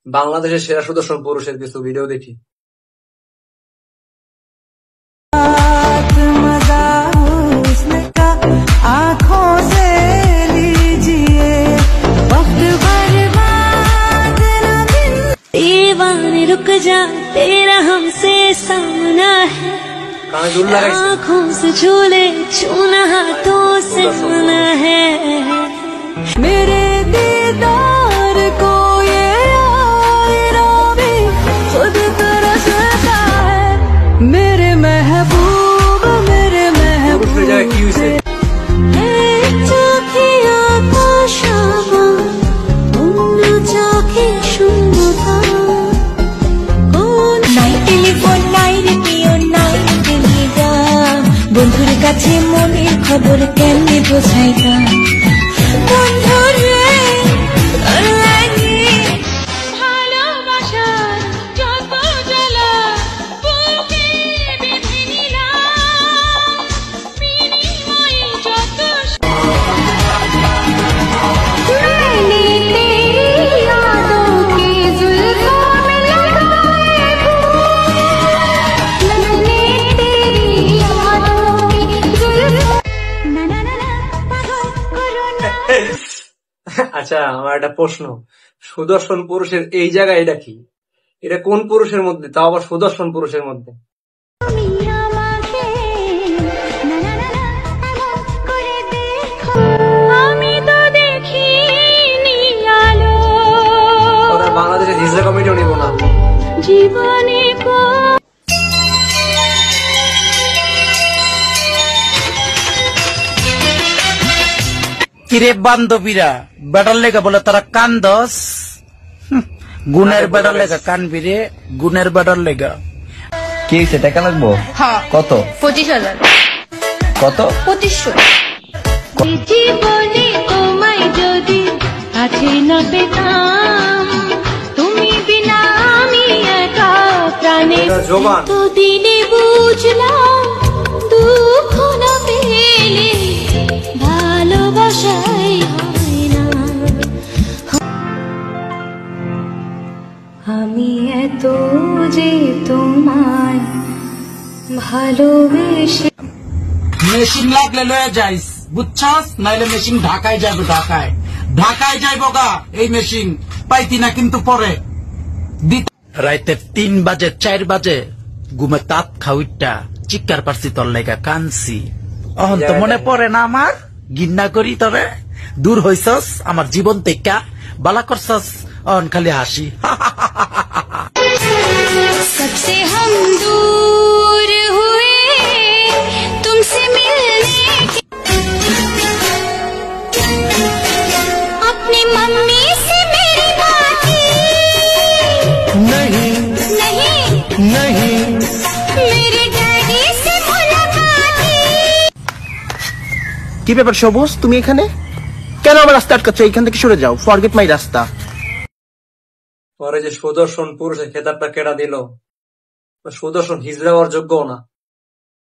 বাংলাদেশের সেরা সুদর্শন পুরুষের কিছু ভিডিও দেখি। रुक जा तेरा हमसे सामना है, आँखों से झूले छूना हाथों से मना है। मेरे दीदार को ये आईना भी खुद तरसता है। मेरे महबूब मेरे महबूब বন্ধুর কাছে মনের খবর কেমনে বোঝাইতা বন্ধুরে লাগে ভালোবাসার যত জ্বালা বুকে বেঁধে নিলাম বিনিময়ে যত मैंने तेरी यादों के जुल्फों में लगाए मैंने तेरी আচ্ছা, আমার একটা প্রশ্ন, সুদর্শন পুরুষের এই জায়গায় এটা কি? এটা কোন পুরুষের মধ্যে, তাও আবার সুদর্শন পুরুষের মধ্যে? বাংলাদেশের হিজড়া কমিটিও নিব না জীবনে। কিরে বান্ধবীরা, বেটার লেগা বলে তারা কান্দস, গুণের বেটার লেগা কানবি রে, গুণের বেটার লেগা। কি হয়েছে, টাকা লাগবো? কত? 25,000। কত? 2500। জীবনে তোমায় যদি কাছে না পেতাম, তুমি বিনা আমি একা প্রাণে তো দিনে বুঝলাম দুঃখ না পেলে ভালোবাসাই হয় না। আমি এত যে তোমায় ভালোবেসে মেশিন লাগলে লয়ে যাইস, বুঝছস? নাইলে মেশিন ঢাকায় যাবে, ঢাকায় যাইব গা এই মেশিন, পাইতি না কিন্তু পরে। রাইতে 3 বাজে 4 বাজে ঘুমে তাঁত খাউইটা চিৎকার পারছি তোর লেগা কানছি। অহন তো মনে পড়ে না আমার, গিন্না করি তবে দূর হইছস আমার জীবন থেকে, বালা করছস, অহন খালি হাসি। सबसे हम दूर हुए तुमसे मिलने अपनी मम्मी से मेरी बात नहीं नहीं नहीं मेरे डैडी से मुलाकात। কি ব্যাপার সবুজ, তুমি এখানে কেন? আমার রাস্তা আটকাচ্ছ, এখান থেকে সরে যাও, ফরগেট মাই রাস্তা। পরে যে সুদর্শন পুরুষের খেতাবটা কেডা দিল, সুদর্শন হিজড়া হওয়ার যোগ্য না।